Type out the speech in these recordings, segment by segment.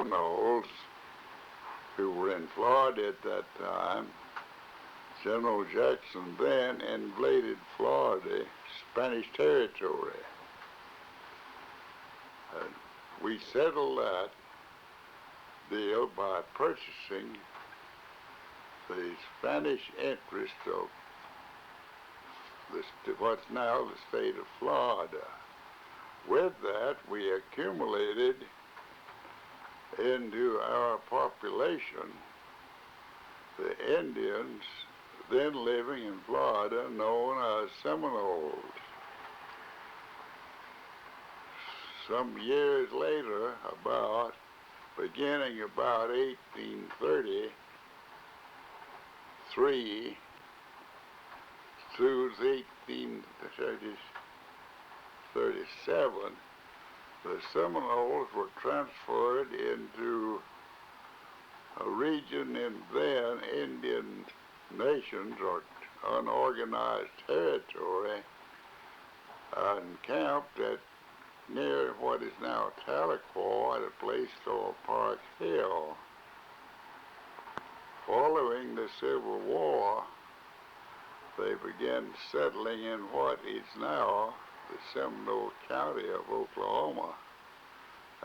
Seminoles, who were in Florida at that time. General Jackson then invaded Florida, Spanish territory. And we settled that deal by purchasing the Spanish interest of what's now the state of Florida. With that, we accumulated into our population the Indians then living in Florida known as Seminoles. Some years later, beginning about 1833 through 1837, the Seminoles were transferred into a region in then Indian nations or unorganized territory and camped near what is now Tahlequah at a place called Park Hill. Following the Civil War, they began settling in what is now the Seminole County of Oklahoma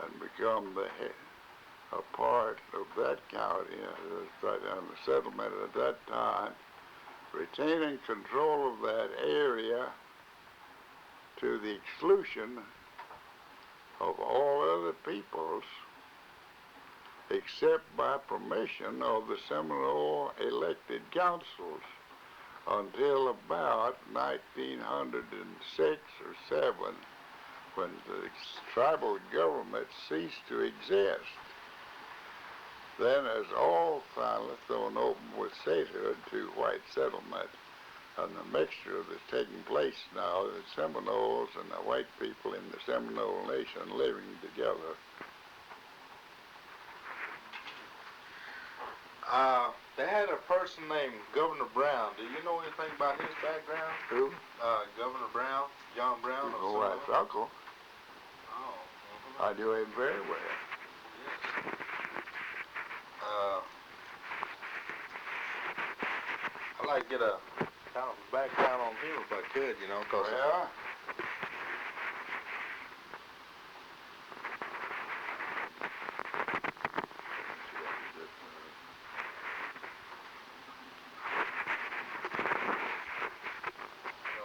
and become a part of that county, and the settlement at that time, retaining control of that area to the exclusion of all other peoples except by permission of the Seminole elected councils until about 1906 or 7, when the tribal government ceased to exist. Then, as all finally thrown open with statehood to white settlement, and the mixture that's taking place now, the Seminoles and the white people in the Seminole Nation living together. They had a person named Governor Brown. Do you know anything about his background? Who? Governor Brown, John Brown. Oh, that's uncle. Oh. I do him very well. Yes. I'd like to get a kind of background on him if I could, you know, because yeah.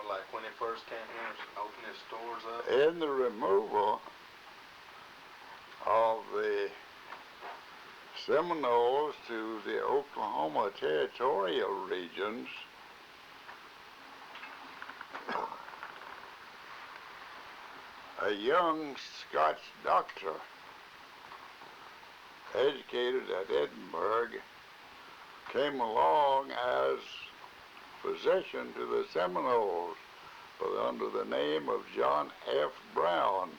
like when he first came here and opened his stores up? In the removal of the Seminoles to the Oklahoma territorial regions, a young Scotch doctor educated at Edinburgh came along as physician to the Seminoles, but under the name of John F. Brown.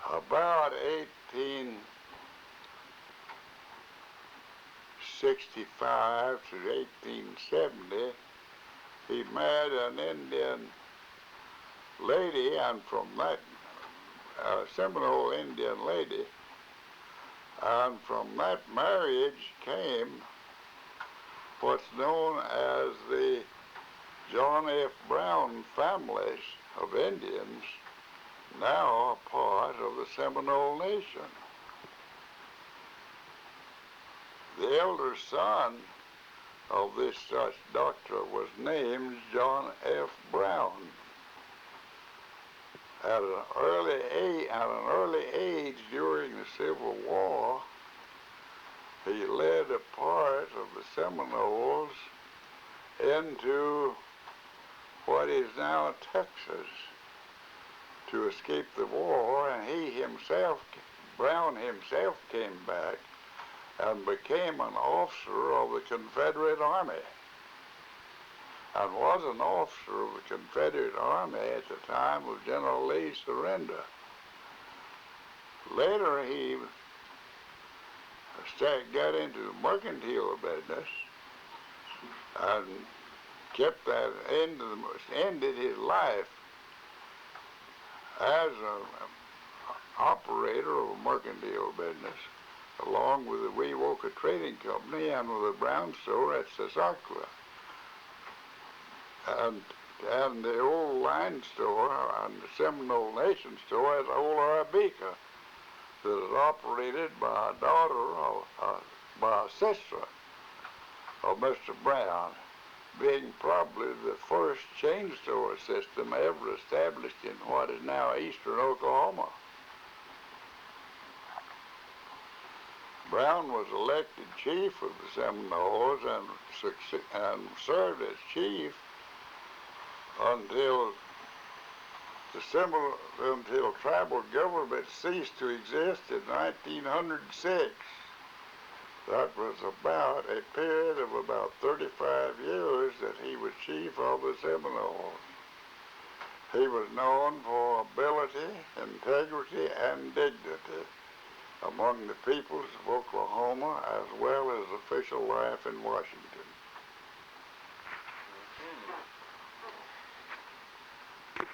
About 1865 to 1870, he met an Indian lady, and from that Seminole Indian lady, and from that marriage came what's known as the John F. Brown families of Indians, now a part of the Seminole Nation. The elder son of this such doctor was named John F. Brown. At an early age during the Civil War, he led a part of the Seminoles into what is now Texas to escape the war, and Brown himself came back and became an officer of the Confederate Army, and was an officer of the Confederate Army at the time of General Lee's surrender. Later he got into the mercantile business and kept that ended his life as an operator of a mercantile business, along with the Wewoka Trading Company and with a brown store at Sasakwa. And the old line store and the Seminole Nation store at Old Arabica that is operated by a daughter, by a sister of Mr. Brown, being probably the first chain store system ever established in what is now eastern Oklahoma. Brown was elected chief of the Seminoles and served as chief until tribal government ceased to exist in 1906. That was about a period of about 35 years that he was chief of the Seminoles. He was known for ability, integrity, and dignity among the peoples of Oklahoma, as well as official life in Washington.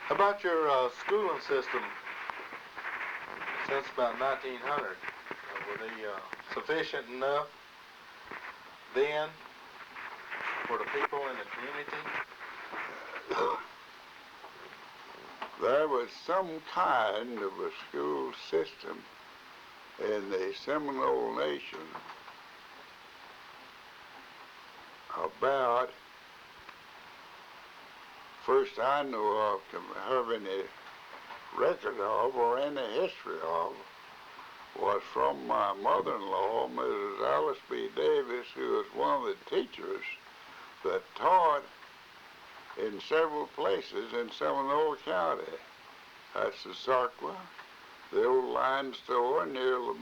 How about your schooling system since about 1900? Were they sufficient enough then for the people in the community? There was some kind of a school system in the Seminole Nation about, first I know of, having a record of or any history of, was from my mother-in-law, Mrs. Alice B. Davis, who was one of the teachers that taught in several places in Seminole County. That's the Sarkwa, the old line store near the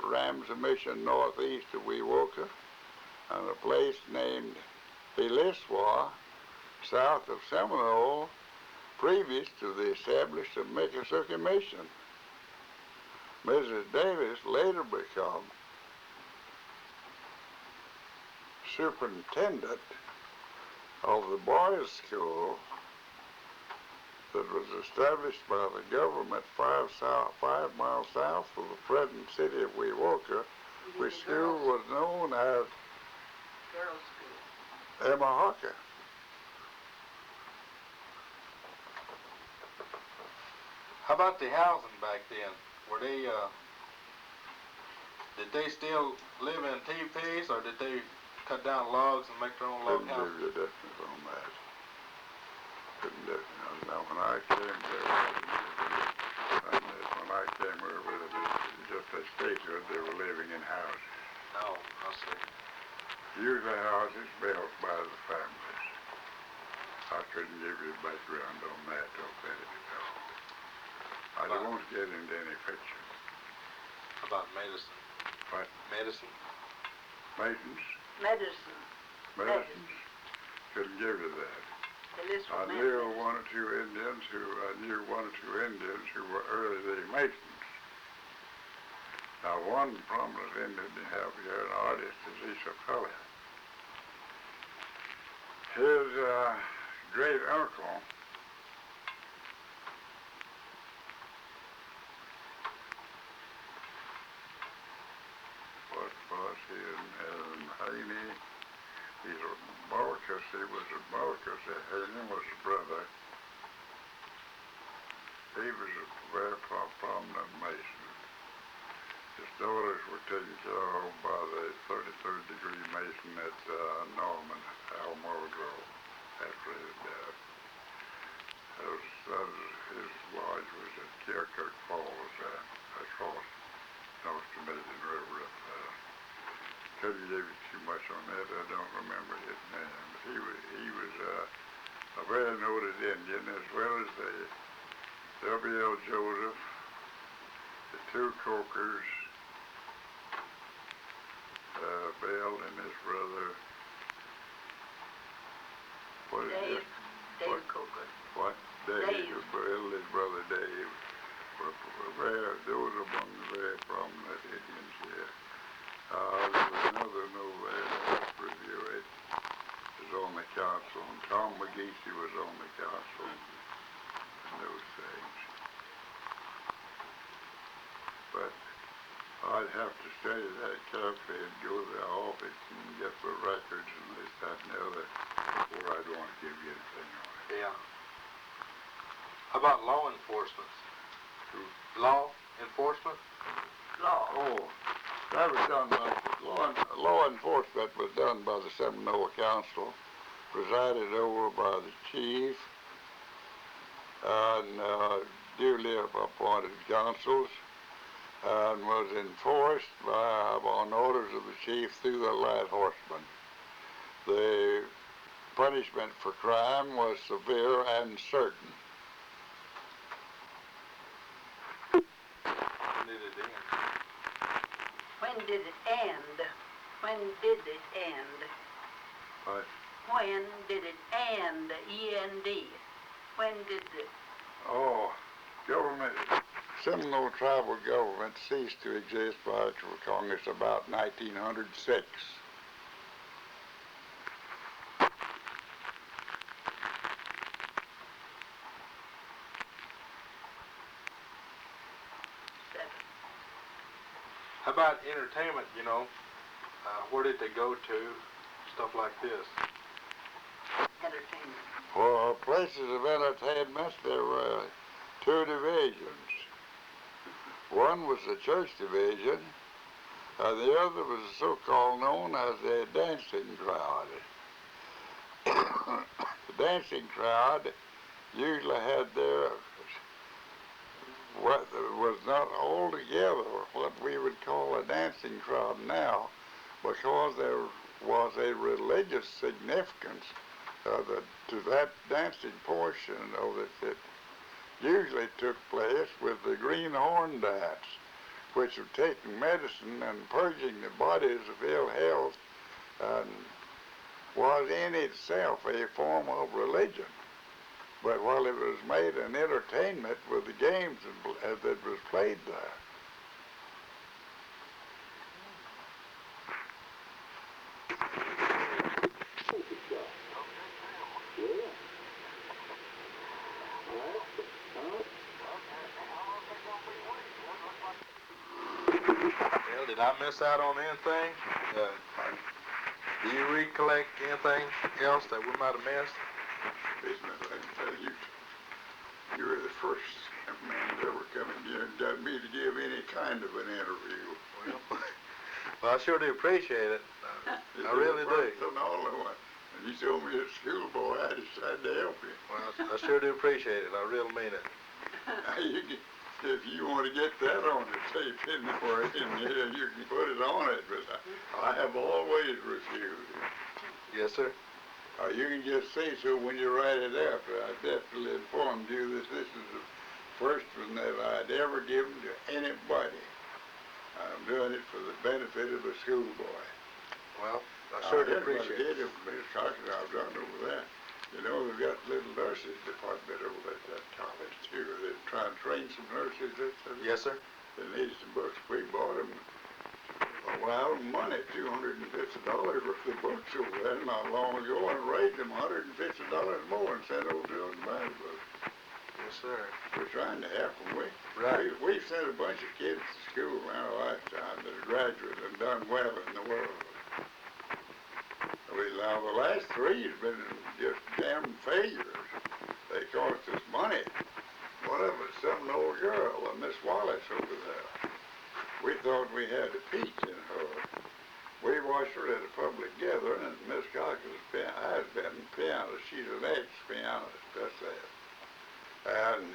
Ramsey Mission northeast of Wewoka, and a place named Eliswa, south of Seminole, previous to the establishment of Miccosukee Mission. Mrs. Davis later became superintendent of the boys' school that was established by the government 5 miles south of the present city of Wewoka, which school was known as Girls' School. Emahaka. How about the housing back then? Were they, did they still live in teepees, or did they cut down logs and make their own log Couldn't houses? give you definite on that. Couldn't definitely. Now, when I came there, when I came over, just a statehood, they were living in houses. No, I see. Usually houses built by the families. I couldn't give you background on that, don't bet it at all. I won't get into any pictures. How about medicine? What? Medicine? Maintenance? Medicine. Medicines? Couldn't give you that. I knew one or two Indians who were early Masons. Now, one prominent Indian you have here, an artist, is Isapella. His great uncle was Haney. He's a Marcus. He was a Marcus. Haney was a brother. He was a very prominent Mason. His daughters were taken care of by the 33rd degree Mason at Norman, Almagro, after his death. His lodge was at Kiker Falls, across North Canadian River up there. Couldn't give you too much on that. I don't remember his name. But he was a very noted Indian, as well as the W.L. Joseph, the two Cokers, Bill and his brother. What is Dave. it? Dave Coker. What? Dave. Dave. Bill, his brother Dave. Those are among the very prominent Indians here. There was another novel there that I review it. It was on the council. Geesey was on the council in those days. But I'd have to study that carefully and go to the office and get the records and this, that, and the other before I'd want to give you anything on it. Yeah. How about law enforcement? Law enforcement? Law. Oh, that was done by, law enforcement was done by the Seminole Council, presided over by the chief, and duly appointed councils, and was enforced on orders of the chief through the light horsemen. The punishment for crime was severe and certain. When did it end? When did it end? When did it end? But, When did it end? E-N-D. When did it? oh, government, Seminole tribal government ceased to exist by Act of Congress about 1906. How about entertainment, you know? Where did they go to? Stuff like this. Entertainment. For places of entertainment, there were two divisions. One was the church division, and the other was so-called known as the dancing crowd. The dancing crowd usually had their, what was not altogether what we would call a dancing crowd now, because there was a religious significance to that dancing portion of it that usually took place with the greenhorn dance, which of taking medicine and purging the bodies of ill health, and was in itself a form of religion. But while it was made an entertainment with the games that was played there. Well, did I miss out on anything? Do you recollect anything else that we might have missed? Listen, I can tell you, you were the first man that ever come in here and got me to give any kind of an interview. Well, I sure do appreciate it. I really do. And all of it. And you told me as a schoolboy, I decided to help you. Well, I sure do appreciate it. I really mean it. Now, if you want to get that on the tape in here, you can put it on it, but I have always refused. Yes, sir. You can just say so when you write it up. I definitely informed you that this is the first one that I'd ever given to anybody. I'm doing it for the benefit of a schoolboy. Well, I sure do appreciate it. Miss Cochran, I've done over that. You know, we've got a little nurses department over at that college, too. They're trying to train some nurses. Yes, sir. They needed some books. We bought them a while of money, $250 worth of books over there not long ago, and raised them $150 more and sent over to them to buy the books. Yes, sir. We're trying to help them. Right. We've sent a bunch of kids to school in our lifetime that are graduates and done well in the world. Now, the last three has been just damn failures. They cost us money. One of them was some old girl, Miss Wallace over there. We thought we had a peach in her. We watched her at a public gathering, and Miss Cocker's has been pianist. She's an ex-pianist, that's that. And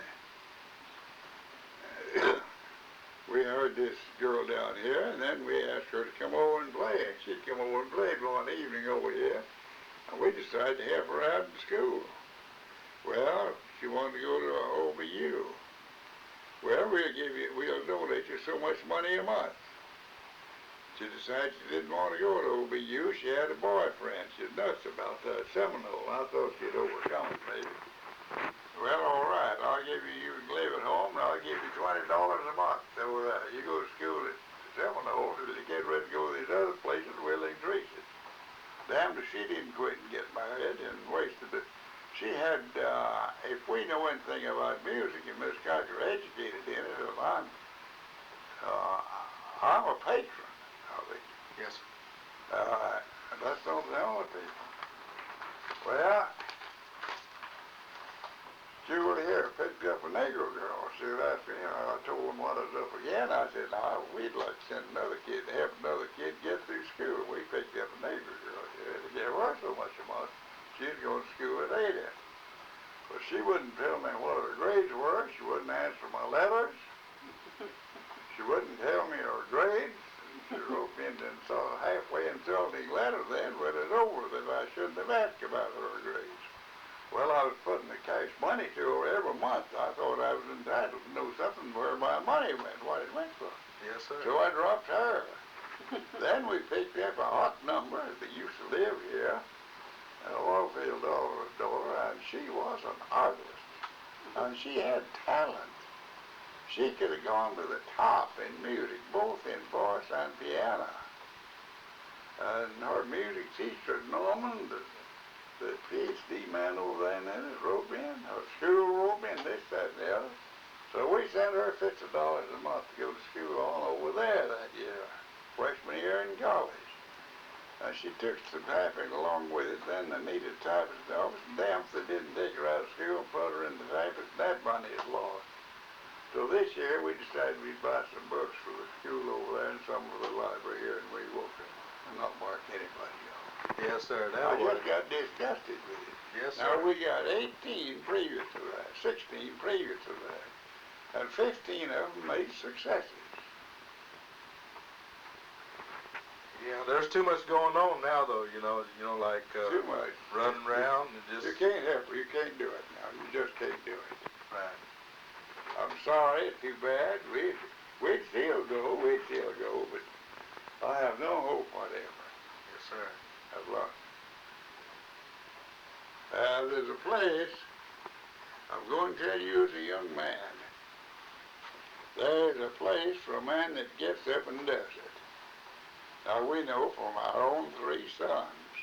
we heard this girl down here, and then we asked her to come over and play. And she'd come over and play one evening over here, and we decided to help her out in school. Well, she wanted to go to OBU. Well, we'll donate you so much money a month. She decided she didn't want to go to OBU. She had a boyfriend. She's nuts about that Seminole. I thought she'd overcome it, maybe. Well, all right, you can live at home, and I'll give you $20 a month. So you go to school at Seminole, till you get ready to go to these other places, we'll increase it. Damned if she didn't quit and get married and wasted she had, if we know anything about music, and Miss Kiker educated in it, and I'm a patron of it. Yes. And that's not the only people. Well, Julie here picked up a Negro girl. She was asking, I told him what I was up again. I said, we'd like to send another kid to help another kid get through school. We picked up a Negro girl. She had to give her so much a month. She'd go to school at 8 in. But she wouldn't tell me what her grades were. She wouldn't answer my letters. She wouldn't tell me her grades. She wrote me in and saw halfway insulting letter then, but it's over that I shouldn't have asked about her grades. Well, I was putting the cash money to her every month. I thought I was entitled to know something where my money went, what it went for. Yes, sir. So I dropped her. Then we picked up a hot number that used to live here, an oil field daughter, and she was an artist. And she had talent. She could have gone to the top in music, both in voice and piano. And her music teacher, Norman, the PhD man over there in it, wrote me in. Her school wrote me in, this, that, and the other. So we sent her $50 a month to go to school all over there that year, freshman year in college. And she took some typing along with it. Then they needed typists in the office. Damn if they didn't take her out of school and put her in the typist. That money is lost. So this year we decided we'd buy some books for the school over there and some for the library here in Weehawken and not mark anybody off. Yes, sir. I just got disgusted with it. Yes, sir. Now we got 18 previous to that, 16 previous to that, and 15 of them made successes. Yeah, there's too much going on now, though. Like Too much. running around and just. You can't help it. You can't do it now. You just can't do it. Right. I'm sorry, it's too bad. We'd still go, but I have no hope whatever. Yes, sir. I've lost. There's a place, I'm going to tell you as a young man, there's a place for a man that gets up and does it. Now we know from our own 3 sons.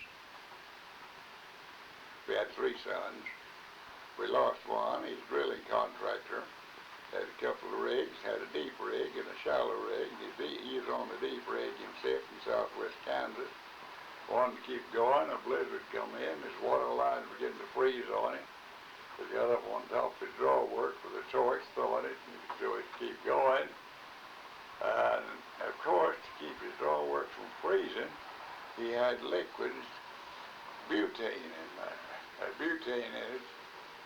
We had 3 sons. We lost one, he's a drilling contractor. Had a couple of rigs, had a deep rig and a shallow rig. He was on the deep rig himself in southwest Kansas. Wanted to keep going, a blizzard come in, his water lines were getting to freeze on him. He got up on top of his draw work with a torch, throwing it, and so he'd keep going. And of course, to keep his draw work from freezing, he had liquid butane in there. That butane in it,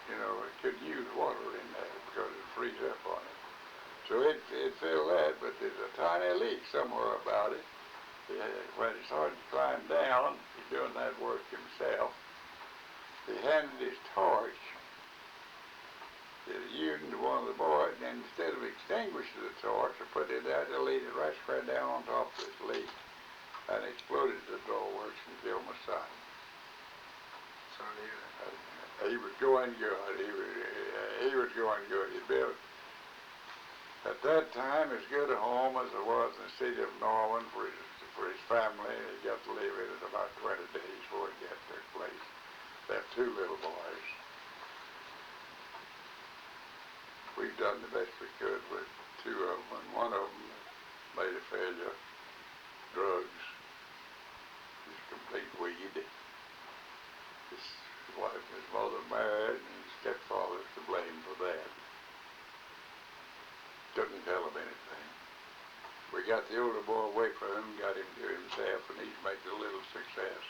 it couldn't use water in there because it'd freeze up on it. So it filled that, but there's a tiny leak somewhere about it. When it's hard to climb down, he's doing that work himself. He handed his torch to the union to one of the boys, and instead of extinguishing the torch, I put it out to lead it right square down on top of this leak, and exploded the draw works and killed my son. Sorry to hear that. He was going good. He was going good. He built, at that time, as good a home as there was in the city of Norman for his family. He got to live in it about 20 days before he got took place. They have 2 little boys. We've done the best we could with 2 of them, and one of them made a failure. Drugs. He's a complete weed. His wife and his mother married, and his stepfather's to blame for that. Couldn't tell him anything. We got the older boy away from him, got him to himself, and he's making a little success.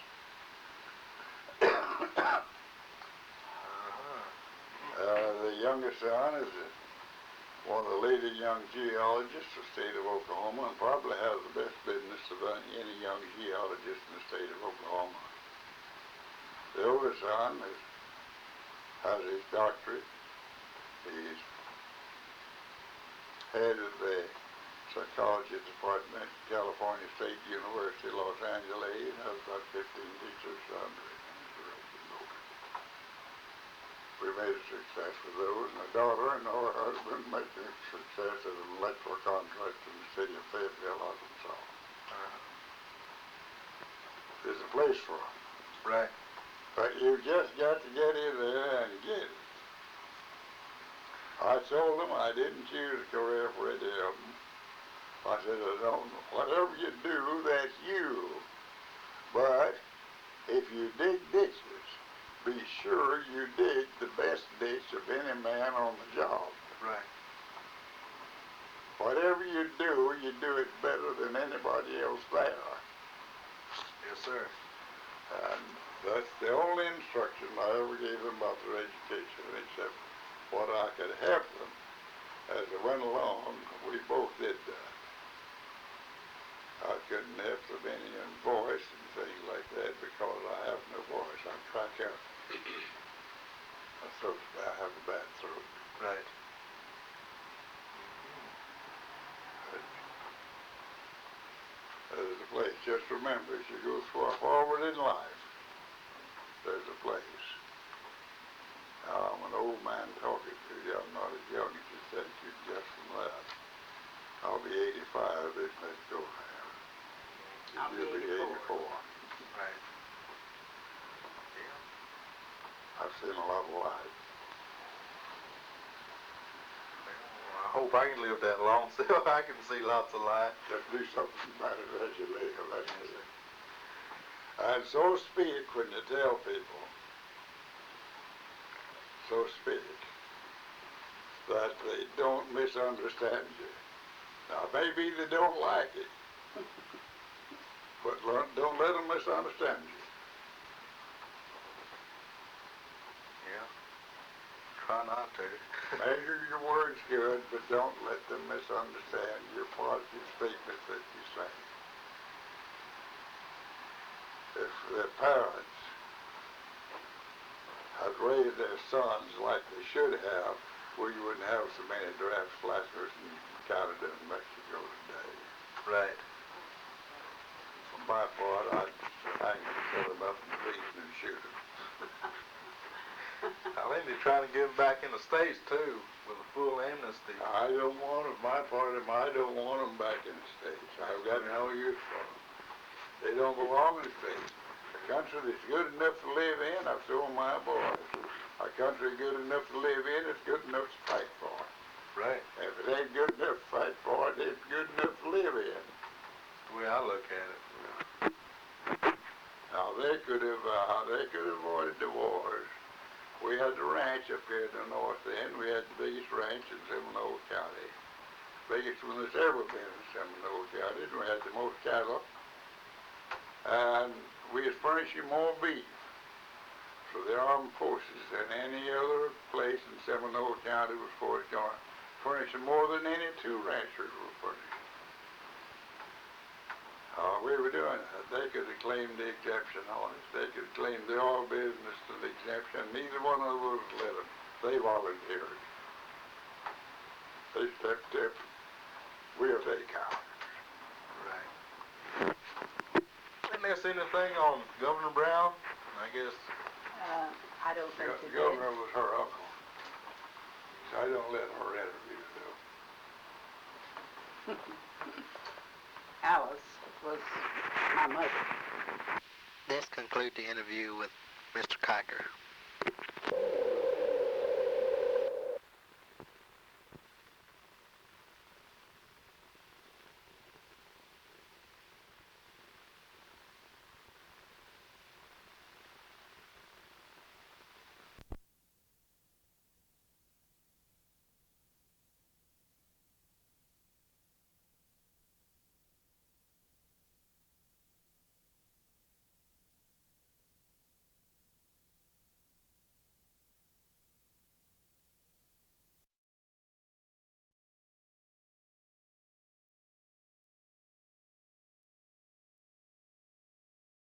The youngest son is one of the leading young geologists of the state of Oklahoma, and probably has the best business of any young geologist in the state of Oklahoma. The older son has his doctorate. He's head of the psychology department at California State University, Los Angeles, and has about 15 teachers under him. We made a success with those. My daughter and her husband making a success as an electrical contractor in the city of Fayetteville, Arkansas. There's a place for them. Right. But you just got to get in there and get it. I told them I didn't choose a career for any of them. I said, I don't, whatever you do, that's you. But if you dig ditches, be sure you dig the best ditch of any man on the job. Right. Whatever you do it better than anybody else there. Yes, sir. And that's the only instruction I ever gave them about their education, except what I could help them as I went along. We both did that. I couldn't help them any in voice and things like that because I have no voice. I crack out. I have a bad throat. Right. There's a place. Just remember, as you go forward in life, there's a place. Now, I'm an old man talking to you. I'm not as young as you think you just from that. I'll be 85 this next go round. I'll be You'll be 84. Right. Yeah. I've seen a lot of life. Well, I hope I can live that long so I can see lots of light. Just do something about it as you live. That's it. And so speak when you tell people. So speak that they don't misunderstand you. Now, maybe they don't like it, but don't let them misunderstand you. Yeah. Try not to. Measure your words good, but don't let them misunderstand your positive statements that you say. If their parents had raised their sons like they should have, we wouldn't have so many draft slashers in Canada and Mexico today. Right. For my part, I'd hang them, set them up in the beach and shoot them. I think they're trying to get them back in the States, too, with a full amnesty. I don't want them, my part of them, I don't want them back in the States. I've got no use for them. They don't belong in the States. A country that's good enough to live in, I've told my boys. A country good enough to live in, it's good enough to fight for. Right. If it ain't good enough to fight for, it ain't good enough to live in. That's the way I look at it. Now they could have avoided the wars. We had the ranch up here in the north end. We had the biggest ranch in Seminole County. Biggest one that's ever been in Seminole County. We had the most cattle. And we was furnishing more beef for the armed forces than any other place in Seminole County was furnishing more than any two ranchers were furnishing. We were doing that. They could have claimed the exemption on us. They could have claimed the oil business to the exemption. Neither one of those let them. They volunteered. They stepped up. We'll take ours. Right. Didn't they see anything on Governor Brown? I guess. I don't think The it governor was her uncle. So I don't let her interview though. Alice was my mother. This concludes the interview with Mr. Kiker.